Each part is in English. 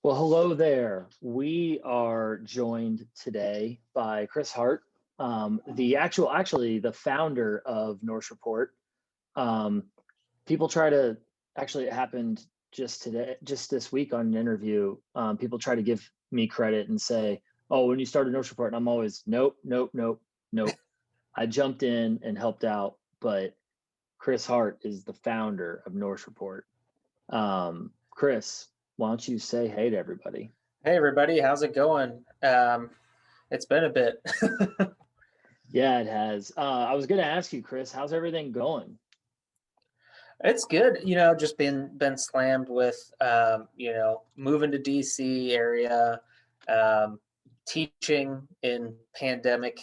Well, hello there. We are joined today by Chris Hart, actually the founder of Norse Report. Um, people try to actually it happened just today, just this week on an interview. People try to give me credit and say, "Oh, when you started Norse Report," and I'm always, "Nope, nope, nope, nope." I jumped in and helped out, but Chris Hart is the founder of Norse Report. Chris, why don't you say hey to everybody? Hey everybody, how's it going? It's been a bit. Yeah, it has. I was going to ask you, Chris, how's everything going? It's good, just been slammed with moving to DC area, um, teaching in pandemic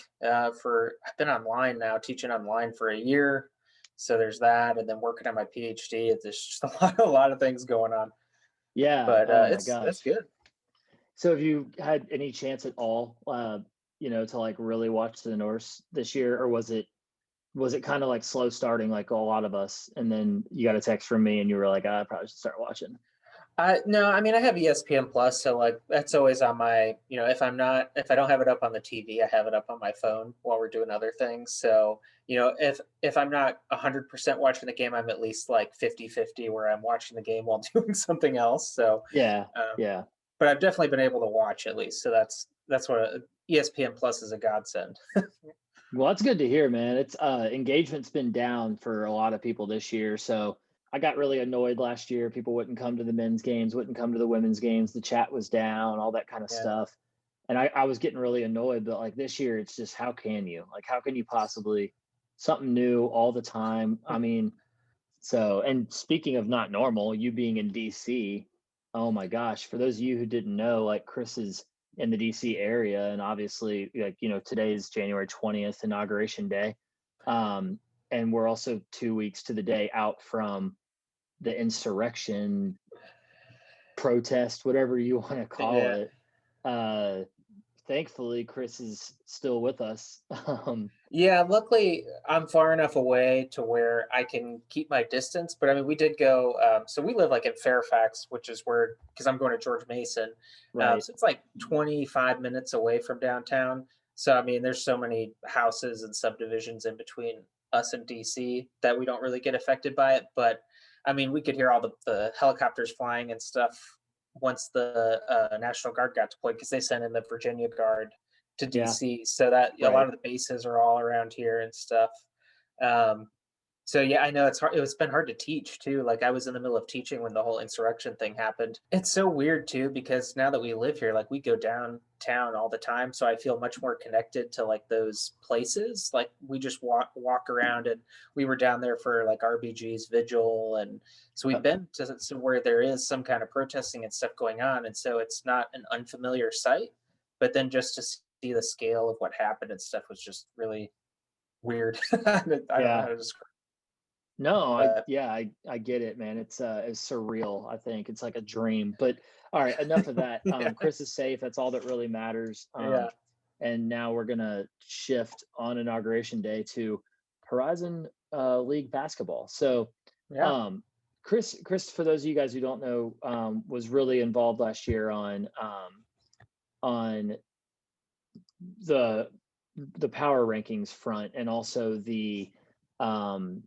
for I've been online now, teaching online for a year. So there's that, and then working on my PhD. There's just a lot of things going on, Yeah. but Oh my it's gosh. good. So have you had any chance at all, to like really watch the Norse this year, or was it kind of like slow starting, like a lot of us, and then you got a text from me and you were like, I probably should start watching. No, I mean I have ESPN Plus, so like that's always on my, if I don't have it up on the TV, I have it up on my phone while we're doing other things. So, if I'm not 100% watching the game, I'm at least like 50-50 where I'm watching the game while doing something else. So, Yeah. um, Yeah. but I've definitely been able to watch at least. So that's what ESPN Plus is a godsend. Well, that's good to hear, man. It's engagement's been down for a lot of people this year. So I got really annoyed last year. People wouldn't come to the men's games, wouldn't come to the women's games. The chat was down, all that kind of Yeah. stuff. And I was getting really annoyed. But like this year, it's just how can you? Like, how can you possibly something new all the time? I mean, so and speaking of not normal, you being in DC, oh my gosh, for those of you who didn't know, like Chris is in the DC area, and obviously, like, today is January 20th, Inauguration Day. And we're also 2 weeks to the day out from the insurrection protest, whatever you want to call Yeah. it. Uh, Thankfully, Chris is still with us. Yeah, luckily I'm far enough away to where I can keep my distance. But I mean, we did go. So we live like in Fairfax, which is where because I'm going to George Mason, Right. so it's like 25 minutes away from downtown. So I mean, there's so many houses and subdivisions in between us and DC that we don't really get affected by it. But I mean, we could hear all the helicopters flying and stuff once the National Guard got deployed because they sent in the Virginia Guard to Yeah. DC, so that a lot Right. of the bases are all around here and stuff. Um, so yeah, I know it's hard. It's been hard to teach too. Like I was in the middle of teaching when the whole insurrection thing happened. It's so weird too because now that we live here, like we go downtown all the time, so I feel much more connected to like those places. Like we just walk around, and we were down there for like RBG's vigil, and so we've Uh, been to where there is some kind of protesting and stuff going on, and so it's not an unfamiliar sight. But then just to see the scale of what happened and stuff was just really weird. I don't know how yeah. to describe No, I that. yeah, I get it, man. It's surreal, I think. It's like a dream. But all right, enough of that. Yeah, Chris is safe. That's all that really matters. yeah, And now we're gonna shift on Inauguration Day to Horizon League basketball. So yeah. um Chris, for those of you guys who don't know, was really involved last year on the the power rankings front, and also the um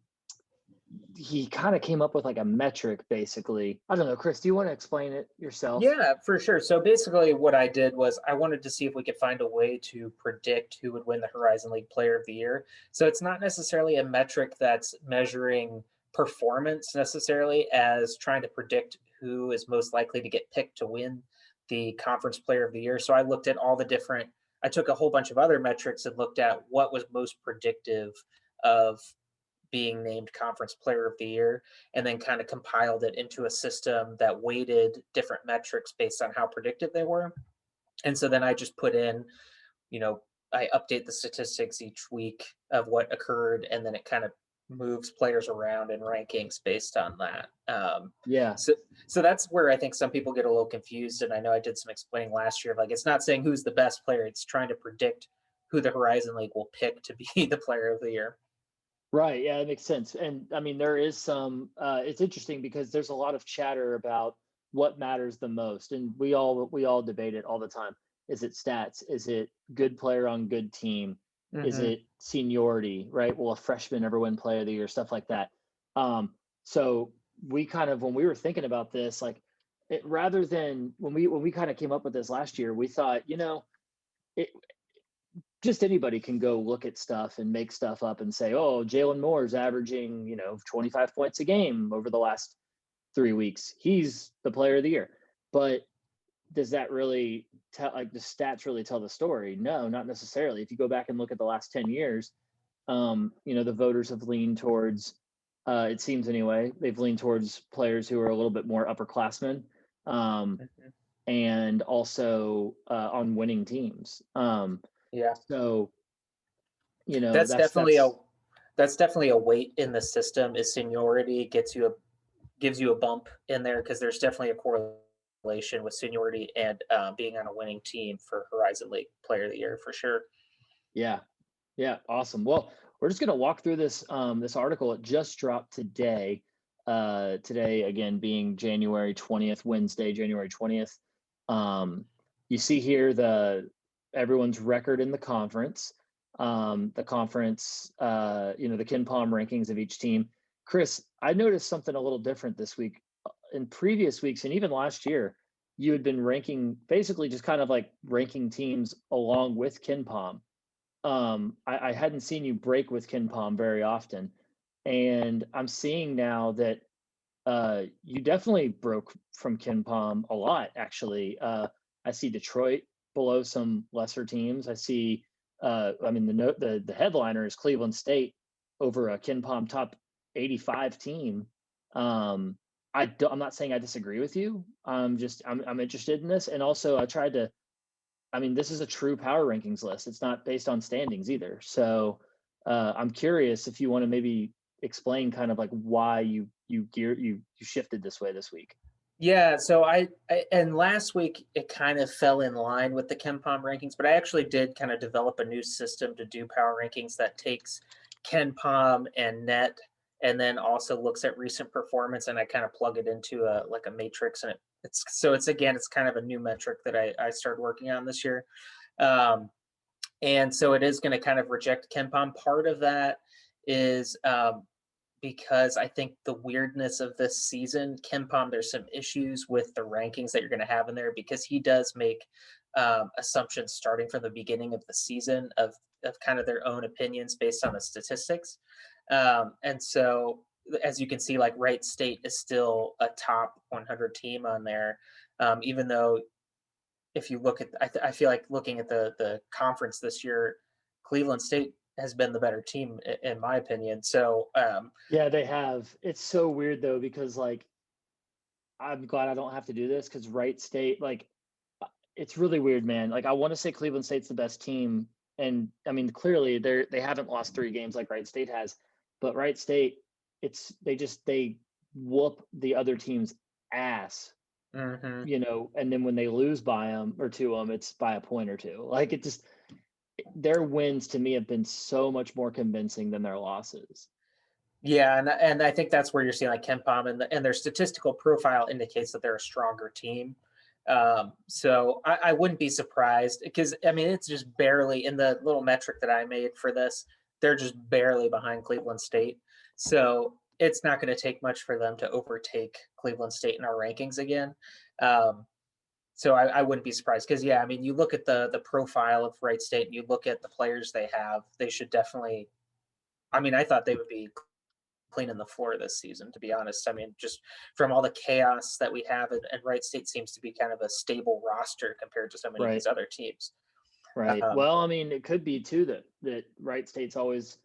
he kind of came up with like a metric basically. I don't know, Chris, do you want to explain it yourself? Yeah, for sure. So basically, what I did was I wanted to see if we could find a way to predict who would win the Horizon League Player of the Year. So it's not necessarily a metric that's measuring performance necessarily as trying to predict who is most likely to get picked to win the Conference Player of the Year. So I looked at all the different, I took a whole bunch of other metrics and looked at what was most predictive of being named conference player of the year, and then kind of compiled it into a system that weighted different metrics based on how predictive they were. And so then I just put in, you know, I update the statistics each week of what occurred, and then it kind of moves players around in rankings based on that. Yeah. So, so that's where I think some people get a little confused. And I know I did some explaining last year. Like, it's not saying who's the best player; it's trying to predict who the Horizon League will pick to be the player of the year. Right. Yeah, it makes sense. And I mean, there is some, it's interesting because there's a lot of chatter about what matters the most, and we all debate it all the time. Is it stats? Is it good player on good team? Is Hmm. it seniority? Right? Will a freshman ever win player of the year? Stuff like that. So we kind of, when we were thinking about this, like, rather than when we kind of came up with this last year, we thought, it, just anybody can go look at stuff and make stuff up and say, oh, Jalen Moore's averaging 25 points a game over the last 3 weeks. He's the player of the year. But does that really tell, like, the stats really tell the story? No, not necessarily. If you go back and look at the last 10 years, the voters have leaned towards, it seems anyway, they've leaned towards players who are a little bit more upperclassmen, Hmm. and also on winning teams. Yeah, So, that's definitely a that's that's definitely a weight in the system. Is seniority gives you a bump in there because there's definitely a correlation with seniority and being on a winning team for Horizon League Player of the Year for sure. yeah, yeah, awesome. Well, we're just gonna walk through this article. It just dropped today. Today again being January 20th, Wednesday, January 20th. You see here everyone's record in the conference. The conference, the Ken Palm rankings of each team. Chris, I noticed something a little different this week. In previous weeks and even last year, you had been ranking, basically just kind of like ranking teams along with Ken Palm. I hadn't seen you break with Ken Palm very often, and I'm seeing now that you definitely broke from Ken Palm a lot. Actually, I see Detroit below some lesser teams. I see, I mean, the headliner is Cleveland State over a Ken Palm top 85 team. I'm not saying I disagree with you. I'm interested in this, and also I tried to, I mean, this is a true power rankings list. It's not based on standings either. So I'm curious if you want to maybe explain kind of like why you shifted this way this week. Yeah, so I and last week it kind of fell in line with the Ken Palm rankings, but I actually did kind of develop a new system to do power rankings that takes Ken Palm and net and then also looks at recent performance, and I kind of plug it into a matrix, and it's kind of a new metric that I started working on this year. Um, and so it is going to kind of reject Ken Palm. Part of that is because I think the weirdness of this season, Ken Palm, there's some issues with the rankings that you're going to have in there because he does make assumptions starting from the beginning of the season of kind of their own opinions based on the statistics. And so, as you can see, like Wright State is still a top 100 team on there, even though if you look at, I feel like looking at the conference this year, Cleveland State has been the better team in my opinion. So Yeah, they have. It's so weird though, because like I'm glad I don't have to do this because Wright State, like, it's really weird, man. Like, I want to say Cleveland State's the best team, and I mean, clearly they haven't lost 3 games like Wright State has, but Wright State, they whoop the other team's ass, mhm. and then when they lose by them or to them, it's by a point or two. Like, their wins to me have been so much more convincing than their losses. Yeah, and I think that's where you're seeing like Ken Palm and their statistical profile indicates that they're a stronger team. So I wouldn't be surprised because I mean it's just barely in the little metric that I made for this, they're just barely behind Cleveland State. So it's not going to take much for them to overtake Cleveland State in our rankings again. Um, so I wouldn't be surprised because yeah, I mean you look at the profile of Wright State and you look at the players they have, they should definitely. I mean, I thought they would be cleaning the floor this season, to be honest. I mean, just from all the chaos that we have, and Wright State seems to be kind of a stable roster compared to so many of Right. these other teams. Right. Um, Well, I mean, it could be too that Wright State's always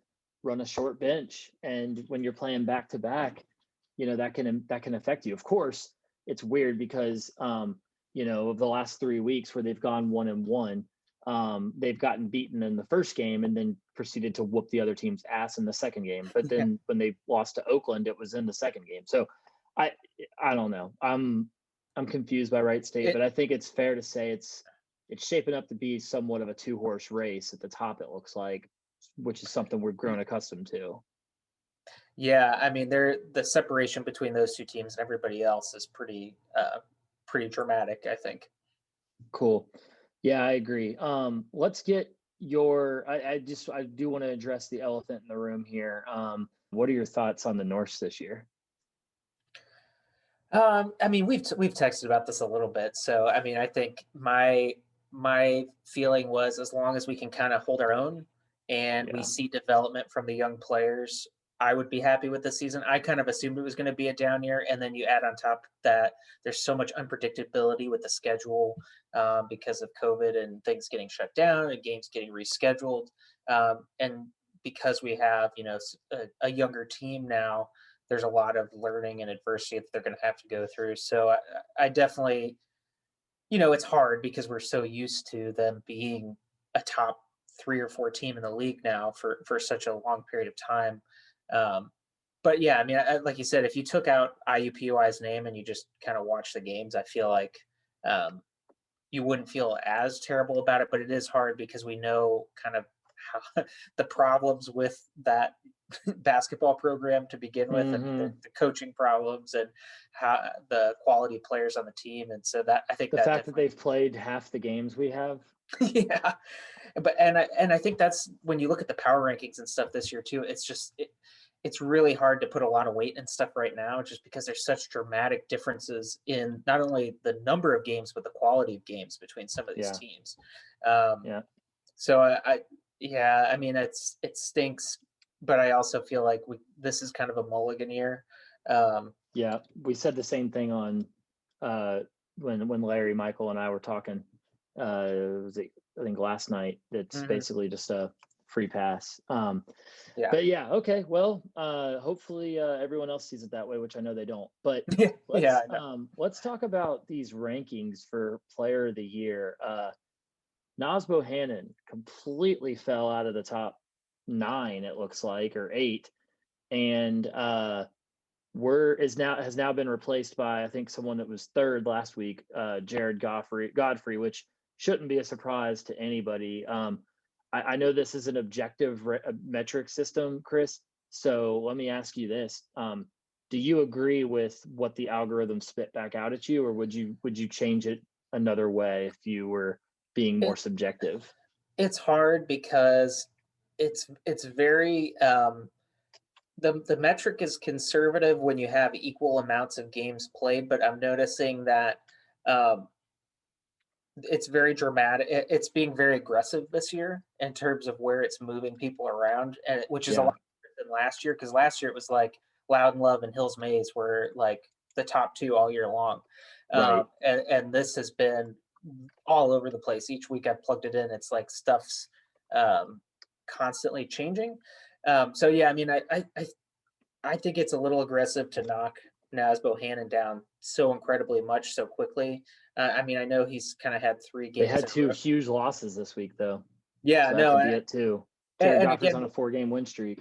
run a short bench, and when you're playing back to back, that can affect you. Of course, it's weird because of the last 3 weeks where they've gone 1-1, they've gotten beaten in the first game and then proceeded to whoop the other team's ass in the second game. But yeah, then when they lost to Oakland, it was in the second game. So I I don't know. I'm confused by Wright State, it, but I think it's fair to say it's shaping up to be somewhat of a 2-horse race at the top, it looks like, which is something we're grown accustomed to. Yeah, I mean, the separation between those two teams and everybody else is pretty dramatic, I think. Cool. Yeah, I agree. Let's get your. I do want to address the elephant in the room here. What are your thoughts on the Norse this year? I mean, we've texted about this a little bit. So, I mean, I think my feeling was as long as we can kind of hold our own and we Yeah. see development from the young players, I would be happy with the season. I kind of assumed it was going to be a down year, and then you add on top that there's so much unpredictability with the schedule because of COVID and things getting shut down and games getting rescheduled, and because we have a younger team now, there's a lot of learning and adversity that they're going to have to go through. So I definitely, it's hard because we're so used to them being a top 3 or 4 team in the league now for such a long period of time. Um, but yeah, I mean, like you said, if you took out IUPUI's name and you just kind of watch the games, I feel like um, you wouldn't feel as terrible about it. But it is hard because we know kind of how the problems with that basketball program to begin with. I mean, Hmm. the coaching problems and how the quality of players on the team, and so that I think The that fact that definitely, they've played half the games we have. yeah. But I think that's when you look at the power rankings and stuff this year too. It's really hard to put a lot of weight and stuff right now, just because there's such dramatic differences in not only the number of games but the quality of games between some of these Yeah. teams. Um, Yeah. so yeah, I mean, it stinks, but I also feel like this is kind of a mulligan year. Um, Yeah. We said the same thing on uh when Larry, Michael, and I were talking. Was it, I think last night. It's mhm, basically just a free pass. yeah, But yeah, okay. Well, hopefully everyone else sees it that way, which I know they don't. But yeah, I know. let's talk about these rankings for Player of the Year. Nas Bohannon completely fell out of the top 9, it looks like, or 8, and were is now has now been replaced by, I think, someone that was third last week, Jared Godfrey, which shouldn't be a surprise to anybody. I know this is an objective metric system, Chris. So let me ask you this: do you agree with what the algorithm spit back out at you, or would you change it another way if you were being more It, subjective? it's hard because it's very the metric is conservative when you have equal amounts of games played, but I'm noticing that um, it's very dramatic. It's being very aggressive this year in terms of where it's moving people around, and which is a Yeah, lot different than last year. Because last year it was like Loudon Love and Hills Maze were like the top 2 all year long, right. and this has been all over the place. Each week I plugged it in, it's like stuff's um, constantly changing. So yeah, I mean, I think it's a little aggressive to knock Nas Bohannon down so incredibly much so quickly. I mean, I know he's kind of had 3 They games had in a 2 row. huge losses this week, though, Yeah, so that no, could be it too. and, Jared and Goffrey's on again, a 4-game win streak.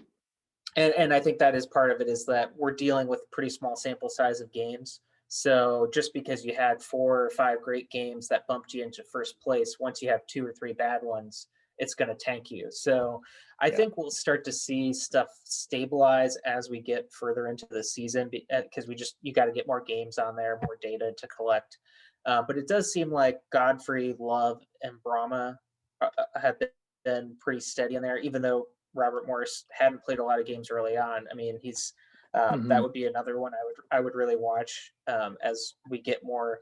and I think that is part of it is that we're dealing with pretty small sample size of games. So just because you had 4 or 5 great games that bumped you into first place, once you have 2 or 3 bad ones, it's going to tank you. So I Yeah. think we'll start to see stuff stabilize as we get further into the season because you got to get more games on there, more data to collect. But it does seem like Godfrey, Love, and Brahma have been pretty steady in there, even though Robert Morris hadn't played a lot of games early on. I mean, that Hmm. would be another one I would really watch as we get more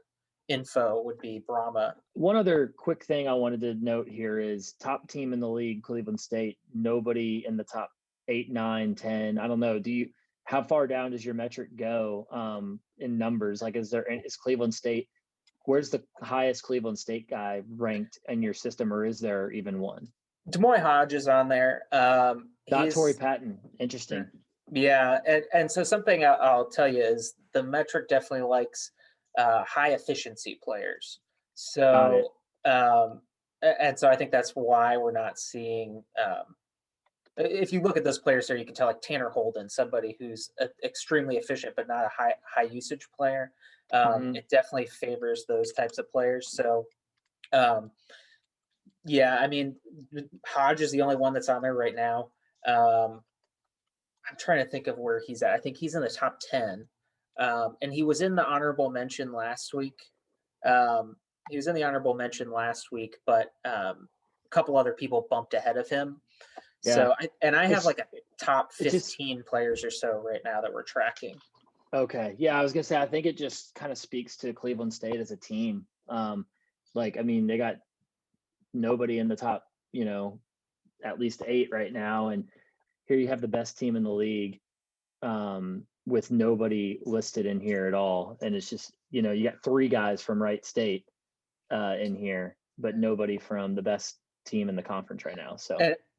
info. Would be Brahma. One other quick thing I wanted to note here is top team in the league, Cleveland State. Nobody in the top 8, 9, 10. I don't know. How far down does your metric go in numbers? Like, is Cleveland State, where's the highest Cleveland State guy ranked in your system, or is there even one? Demoy Hodge is on there. Not Torrey He's Patton. Interesting. Yeah, and so something I'll tell you is the metric definitely likes high efficiency players. Got it. So and so I think that's why we're not seeing. If you look at those players there, you can tell like Tanner Holden, somebody who's extremely efficient but not a high usage player. Hmm. It definitely favors those types of players. So um, yeah, I mean, Hodge is the only one that's on there right now. Um, I'm trying to think of where he's at. I think he's in the top 10. And he was in the honorable mention last week. Um, he was in the honorable mention last week, but a couple other people bumped ahead of him. Yeah, I have it's like a top it just 15 players or so right now that we're tracking. okay. Yeah, I was gonna say I think it just kind of speaks to Cleveland State as a team. Like I mean, they got nobody in the top, at least 8 right now, and here you have the best team in the league, with nobody listed in here at all, and it's just you got 3 guys from Wright State in here, but nobody from the best team in the conference right now. So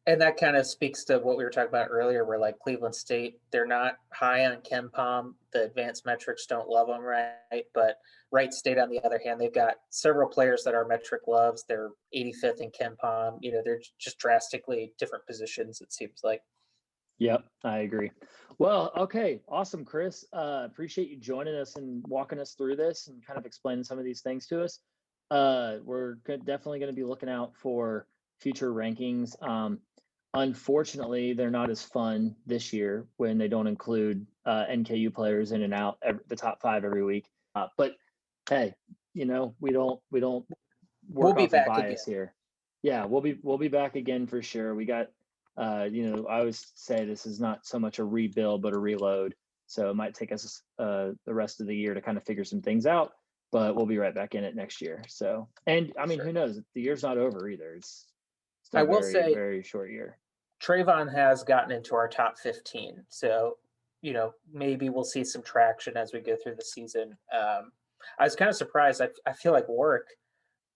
And that kind of speaks to what we were talking about earlier, where like Cleveland State, they're not high on KenPom. The advanced metrics don't love them, right? But Wright State, on the other hand, they've got several players that are metric loves. They're 85th in KenPom. They're just drastically different positions, it seems like. yep, I agree. Well, okay, awesome, Chris. Appreciate you joining us and walking us through this and kind of explaining some of these things to us. We're definitely going to be looking out for future rankings. Unfortunately, they're not as fun this year when they don't include NKU players in and out the top 5 every week. But hey, we don't We'll work be off of back again. bias here. Yeah, we'll be back again for sure. We got I always say this is not so much a rebuild but a reload. So it might take us the rest of the year to kind of figure some things out, but we'll be right back in it next year. So, and I mean, Sure. who knows? The year's not over either. It's I still will very, say very short year. Trayvon has gotten into our top 15. So, maybe we'll see some traction as we go through the season. I was kind of surprised. I feel like Warwick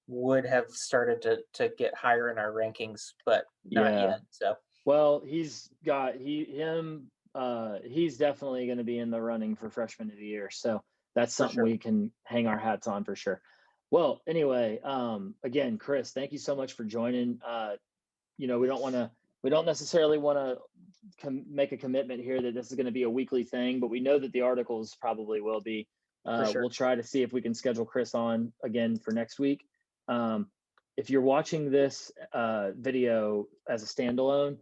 would have started to get higher in our rankings, but not Yeah. yet. So Well, he's definitely going to be in the running for freshman of the year. So that's for something sure. we can hang our hats on for sure. Well, anyway, again, Chris, thank you so much for joining. We don't necessarily want to make a commitment here that this is going to be a weekly thing, but we know that the articles probably will be. For sure. We'll try to see if we can schedule Chris on again for next week. If you're watching this video as a standalone,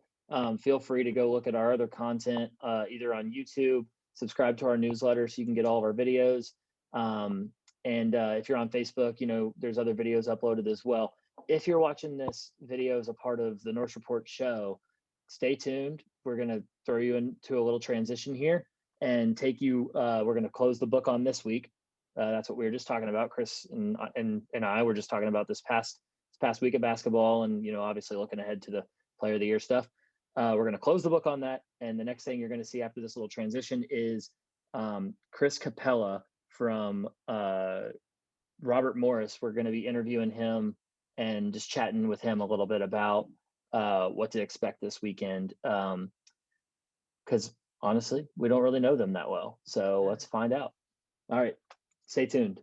feel free to go look at our other content, either on YouTube, subscribe to our newsletter so you can get all of our videos. And if you're on Facebook, there's other videos uploaded as well. If you're watching this video as a part of the Norse Report show, stay tuned. We're going to throw you into a little transition here and take you. We're going to close the book on this week. That's what we were just talking about. Chris and I were just talking about this past week of basketball, and obviously looking ahead to the Player of the Year stuff. We're going to close the book on that, and the next thing you're going to see after this little transition is Chris Capella from Robert Morris. We're going to be interviewing him and just chatting with him a little bit about what to expect this weekend. Because honestly, we don't really know them that well. So let's find out. All right, stay tuned.